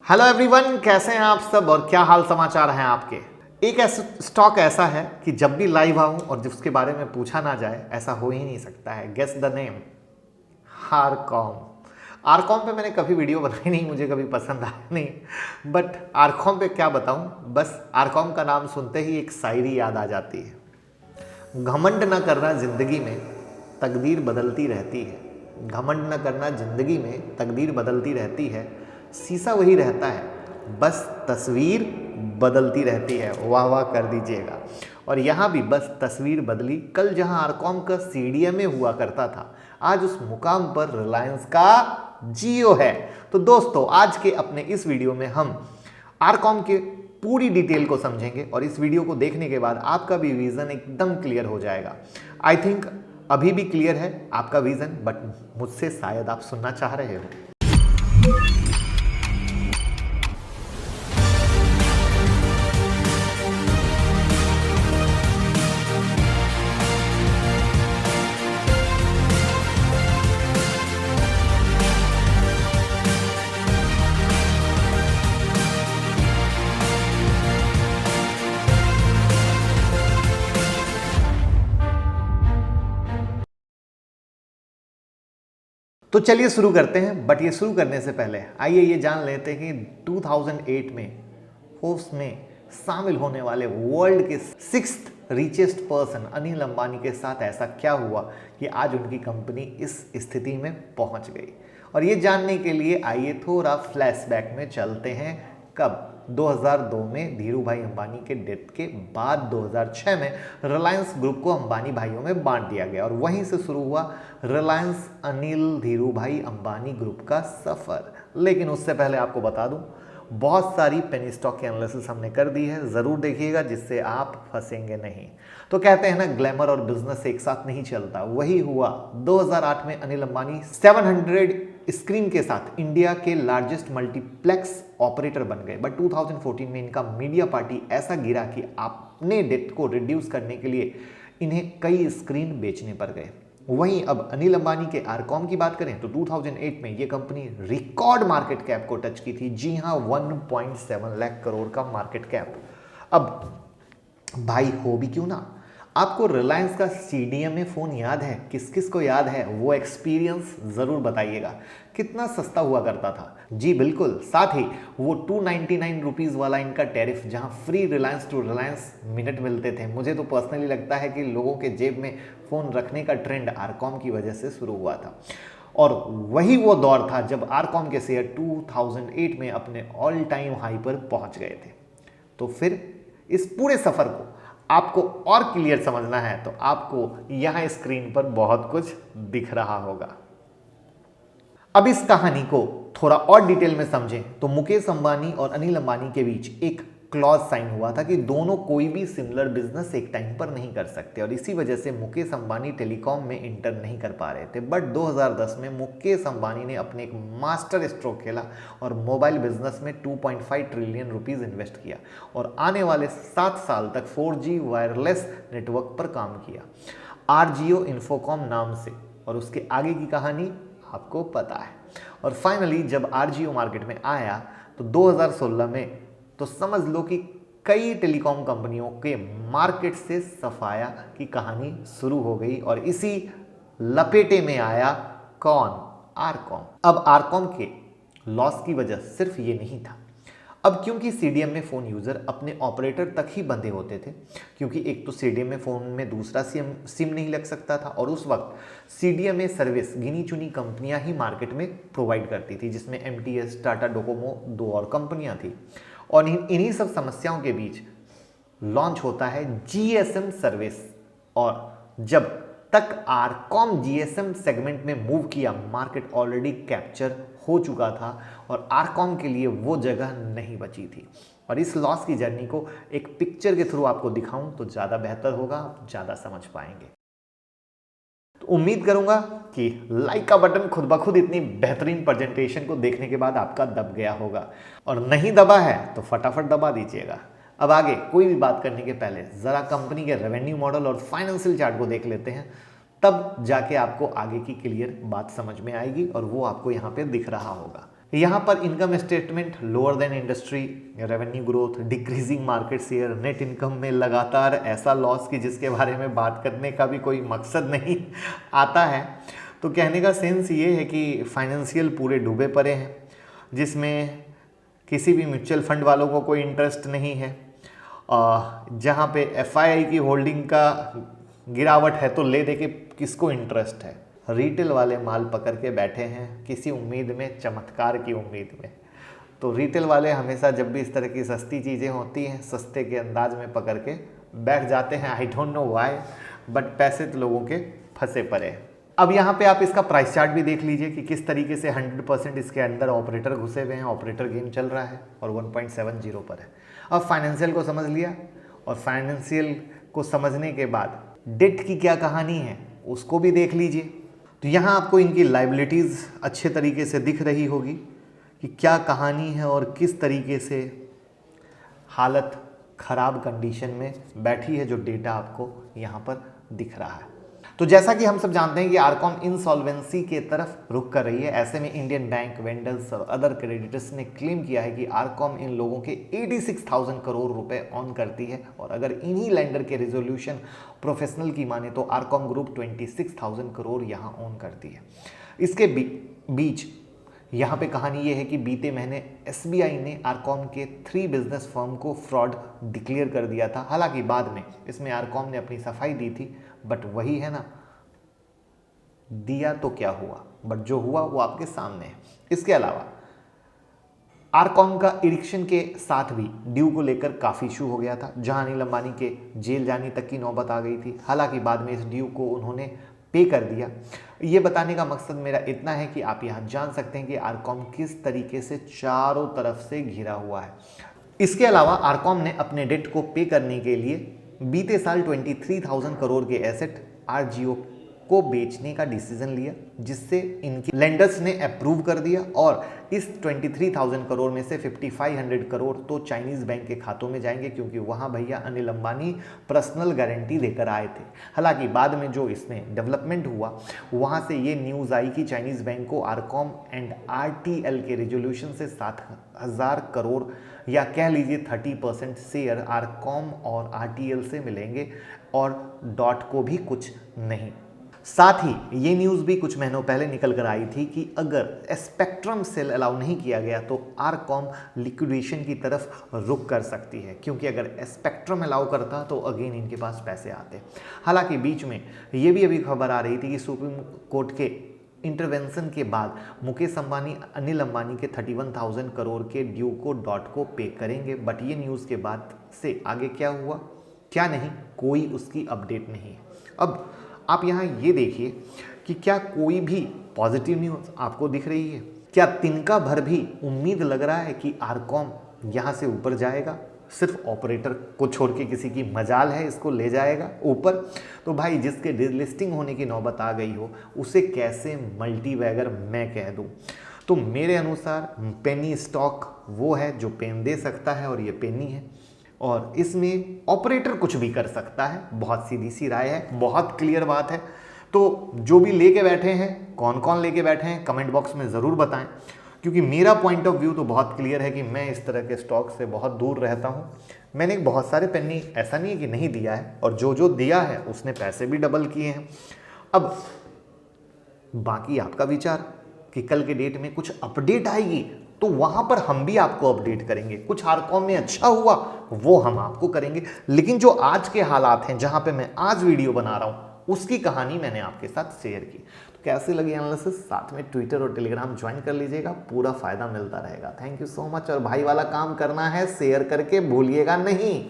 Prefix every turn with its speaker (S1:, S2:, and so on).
S1: Hello everyone, कैसे हैं आप सब और क्या हाल समाचार हैं आपके। एक ऐसा स्टॉक ऐसा है कि जब भी लाइव आऊं और जब उसके बारे में पूछा ना जाए ऐसा हो ही नहीं सकता है। Guess the name, RCom. RCom पे मैंने कभी वीडियो बनाई नहीं, मुझे कभी पसंद आया नहीं, बट आरकॉम पे क्या बताऊं। बस आरकॉम का नाम सुनते ही एक शायरी याद आ जाती है। घमंड न करना जिंदगी में, तकदीर बदलती रहती है। घमंड न करना जिंदगी में, तकदीर बदलती रहती है। शीशा वही रहता है, बस तस्वीर बदलती रहती है। वाह वाह कर दीजिएगा। और यहाँ भी बस तस्वीर बदली। कल जहाँ आरकॉम का सीडीएमए हुआ करता था, आज उस मुकाम पर रिलायंस का जियो है। तो दोस्तों, आज के अपने इस वीडियो में हम आरकॉम के पूरी डिटेल को समझेंगे और इस वीडियो को देखने के बाद आपका भी विजन एकदम क्लियर हो जाएगा। आई थिंक अभी भी क्लियर है आपका विजन, बट मुझसे शायद आप सुनना चाह रहे हो। तो चलिए शुरू करते हैं, बट ये शुरू करने से पहले आइए ये जान लेते हैं कि 2008 में फोर्ब्स में शामिल होने वाले वर्ल्ड के 6th richest person Anil Ambani के साथ ऐसा क्या हुआ कि आज उनकी कंपनी इस स्थिति में पहुंच गई। और ये जानने के लिए आइए थोड़ा फ्लैशबैक में चलते हैं। कब? 2002 में धीरू भाई अंबानी के डेथ के बाद 2006 में रिलायंस ग्रुप को अंबानी भाइयों में बांट दिया गया और वहीं से शुरू हुआ रिलायंस अनिल धीरू भाई अंबानी ग्रुप का सफर। लेकिन उससे पहले आपको बता दूं, बहुत सारी पेनी स्टॉक की एनालिसिस हमने कर दी है, जरूर देखिएगा जिससे आप फंसेंगे नहीं। तो कहते हैं ना, ग्लैमर और बिजनेस एक साथ नहीं चलता। वही हुआ 2008 में अनिल अंबानी 700 स्क्रीन के साथ इंडिया के लार्जेस्ट मल्टीप्लेक्स ऑपरेटर बन गए। बट 2014 में इनका मीडिया पार्टी ऐसा गिरा कि अपने डेट को रिड्यूस करने के लिए इन्हें कई स्क्रीन बेचने पड़ गए। वहीं अब अनिल अंबानी के आरकॉम की बात करें तो 2008 में ये कंपनी रिकॉर्ड मार्केट कैप को टच की थी। जी हां, 1.7 लाख करोड़ का मार्केट कैप। अब भाई हो भी क्यों ना, आपको रिलायंस का सीडीएमए फोन याद है? किस किस को याद है? वो एक्सपीरियंस जरूर बताइएगा। कितना सस्ता हुआ करता था। जी बिल्कुल, साथ ही वो 299 रुपीज़ वाला इनका टैरिफ, जहां free Reliance to Reliance minute मिलते थे। मुझे तो पर्सनली लगता है कि लोगों के जेब में फ़ोन रखने का ट्रेंड आरकॉम की वजह से शुरू हुआ था। और वही वो दौर था जब आरकॉम के शेयर 2008 में अपने ऑल टाइम हाई पर पहुंच गए थे। तो फिर इस पूरे सफ़र को आपको और क्लियर समझना है तो आपको यहां स्क्रीन पर बहुत कुछ दिख रहा होगा। अब इस कहानी को थोड़ा और डिटेल में समझें तो मुकेश अंबानी और अनिल अंबानी के बीच एक क्लॉज साइन हुआ था कि दोनों कोई भी सिमिलर बिजनेस एक टाइम पर नहीं कर सकते और इसी वजह से मुकेश अंबानी टेलीकॉम में इंटर नहीं कर पा रहे थे। बट 2010 में मुकेश अंबानी ने अपने एक मास्टर स्ट्रोक खेला और मोबाइल बिजनेस में 2.5 ट्रिलियन रुपीस इन्वेस्ट किया और आने वाले 7 साल तक 4G वायरलेस नेटवर्क पर काम किया, आरजीओ इन्फोकॉम नाम से। और उसके आगे की कहानी आपको पता है। और फाइनली जब आरजीओ मार्केट में आया तो 2016 में तो समझ लो कि कई टेलीकॉम कंपनियों के मार्केट से सफाया की कहानी शुरू हो गई और इसी लपेटे में आया कौन? आरकॉम। अब आरकॉम के लॉस की वजह सिर्फ ये नहीं था। अब क्योंकि सीडीएम में फ़ोन यूज़र अपने ऑपरेटर तक ही बंधे होते थे, क्योंकि एक तो सीडीएम में फ़ोन में दूसरा सिम नहीं लग सकता था और उस वक्त सीडीएम में सर्विस गिनी चुनी कंपनियां ही मार्केट में प्रोवाइड करती थी, जिसमें एमटीएस, टाटा डोकोमो, 2 और कंपनियां थी। और इन्हीं सब समस्याओं के बीच लॉन्च होता है जीएसएम सर्विस। और जब तक आरकॉम जीएसएम सेगमेंट में मूव किया, मार्केट ऑलरेडी कैप्चर हो चुका था और आरकॉम के लिए वो जगह नहीं बची थी। और इस लॉस की जर्नी को एक पिक्चर के थ्रू आपको दिखाऊं तो ज़्यादा बेहतर होगा, आप ज़्यादा समझ पाएंगे। तो उम्मीद करूंगा कि लाइक का बटन खुद ब खुद इतनी बेहतरीन प्रेजेंटेशन को देखने के बाद आपका दब गया होगा, और नहीं दबा है तो फटाफट दबा दीजिएगा। अब आगे कोई भी बात करने के पहले ज़रा कंपनी के रेवेन्यू मॉडल और फाइनेंशियल चार्ट को देख लेते हैं, तब जाके आपको आगे की क्लियर बात समझ में आएगी और वो आपको यहाँ पे दिख रहा होगा। यहाँ पर income statement lower than industry, revenue growth, decreasing market share, net income में लगातार ऐसा लॉस कि जिसके बारे में बात करने का भी कोई मकसद नहीं आता है। तो कहने का सेंस ये है कि फाइनेंशियल पूरे डूबे पड़े हैं, जिसमें किसी भी म्यूचुअल फंड वालों को कोई इंटरेस्ट नहीं है। जहाँ पे एफआईआई की होल्डिंग का गिरावट है तो ले दे के किसको इंटरेस्ट है। रिटेल वाले माल पकड़ के बैठे हैं किसी उम्मीद में, चमत्कार की उम्मीद में। तो रिटेल वाले हमेशा जब भी इस तरह की सस्ती चीज़ें होती हैं सस्ते के अंदाज में पकड़ के बैठ जाते हैं। I don't know why, but पैसे तो लोगों के फंसे पड़े हैं। अब यहाँ पे आप इसका प्राइस चार्ट भी देख लीजिए कि किस तरीके से 100% इसके अंदर ऑपरेटर घुसे हुए हैं, ऑपरेटर गेम चल रहा है और 1.70 पर है। अब फाइनेंशियल को समझ लिया, और फाइनेंशियल को समझने के बाद डेट की क्या कहानी है उसको भी देख लीजिए। तो यहाँ आपको इनकी लाइबिलिटीज़ अच्छे तरीके से दिख रही होगी कि क्या कहानी है और किस तरीके से हालत ख़राब कंडीशन में बैठी है, जो डेटा आपको यहाँ पर दिख रहा है। तो जैसा कि हम सब जानते हैं कि आरकॉम इंसॉल्वेंसी के तरफ रुख कर रही है। ऐसे में इंडियन बैंक, वेंडर्स और अदर क्रेडिटर्स ने क्लेम किया है कि आरकॉम इन लोगों के 86,000 करोड़ रुपए ऑन करती है, और अगर इन्हीं लेंडर के रेजोल्यूशन प्रोफेशनल की माने तो आरकॉम ग्रुप 26,000 करोड़ यहाँ ऑन करती है। इसके बीच यहाँ पे कहानी ये है कि बीते महीने एसबीआई ने आरकॉम के 3 बिजनेस फर्म को फ्रॉड डिक्लेयर कर दिया था। हालांकि बाद में इसमें आरकॉम ने अपनी सफाई दी थी, बट वही है ना, दिया तो क्या हुआ, बट जो हुआ वो आपके सामने है। इसके अलावा आरकॉम का इरिक्शन के साथ भी ड्यू को लेकर काफ़ी इशू हो गया था, जहां अनिल अंबानी के जेल जाने तक की नौबत आ गई थी। हालांकि बाद में इस ड्यू को उन्होंने पे कर दिया। ये बताने का मकसद मेरा इतना है कि आप यहाँ जान सकते हैं कि आरकॉम किस तरीके से चारों तरफ से घिरा हुआ है। इसके अलावा आरकॉम ने अपने डेट को पे करने के लिए बीते साल 23,000 करोड़ के एसेट आरजीओ को बेचने का डिसीजन लिया, जिससे इनके लेंडर्स ने अप्रूव कर दिया, और इस 23,000 करोड़ में से 5,500 करोड़ तो चाइनीज बैंक के खातों में जाएंगे, क्योंकि वहां भैया अनिल अंबानी पर्सनल गारंटी देकर आए थे। हालांकि बाद में जो इसमें डेवलपमेंट हुआ वहां से ये न्यूज़ आई कि चाइनीज बैंक को आरकॉम एंड आरटीएल के रेजोल्यूशन से 7,000 करोड़ या कह लीजिए 30% शेयर आरकॉम और आरटीएल से मिलेंगे, और डॉट को भी कुछ नहीं। साथ ही ये न्यूज़ भी कुछ महीनों पहले निकल कर आई थी कि अगर स्पेक्ट्रम सेल अलाउ नहीं किया गया तो आरकॉम लिक्विडेशन की तरफ रुख कर सकती है, क्योंकि अगर स्पेक्ट्रम अलाउ करता तो अगेन इनके पास पैसे आते। हालांकि बीच में ये भी अभी खबर आ रही थी कि सुप्रीम कोर्ट के इंटरवेंशन के बाद मुकेश अंबानी अनिल अंबानी के 31,000 करोड़ के ड्यू को डॉट को पे करेंगे। बट ये न्यूज़ के बाद से आगे क्या हुआ क्या नहीं, कोई उसकी अपडेट नहीं है। अब आप यहाँ ये देखिए कि क्या कोई भी पॉजिटिव न्यूज़ आपको दिख रही है? क्या तिनका भर भी उम्मीद लग रहा है कि आरकॉम यहाँ से ऊपर जाएगा? सिर्फ ऑपरेटर को छोड़ के किसी की मजाल है इसको ले जाएगा ऊपर? तो भाई जिसके डिलिस्टिंग होने की नौबत आ गई हो उसे कैसे मल्टीबैगर मैं कह दूँ? तो मेरे अनुसार पेनी स्टॉक वो है जो पेन दे सकता है, और ये पेनी है, और इसमें ऑपरेटर कुछ भी कर सकता है। बहुत सीधी सी राय है, बहुत क्लियर बात है। तो जो भी लेके बैठे हैं, कौन कौन लेके बैठे हैं, कमेंट बॉक्स में ज़रूर बताएं, क्योंकि मेरा पॉइंट ऑफ व्यू तो बहुत क्लियर है कि मैं इस तरह के स्टॉक से बहुत दूर रहता हूं। मैंने बहुत सारे पेनी ऐसा नहीं है कि नहीं दिया है, और जो जो दिया है उसने पैसे भी डबल किए हैं। अब बाकी आपका विचार कि कल के डेट में कुछ अपडेट आएगी तो वहां पर हम भी आपको अपडेट करेंगे। कुछ आरकॉम में अच्छा हुआ वो हम आपको करेंगे, लेकिन जो आज के हालात हैं जहां पे मैं आज वीडियो बना रहा हूं उसकी कहानी मैंने आपके साथ शेयर की। तो कैसे लगी एनालिसिस? साथ में ट्विटर और टेलीग्राम ज्वाइन कर लीजिएगा, पूरा फायदा मिलता रहेगा। Thank you so much. और भाई वाला काम करना है, शेयर करके भूलिएगा नहीं।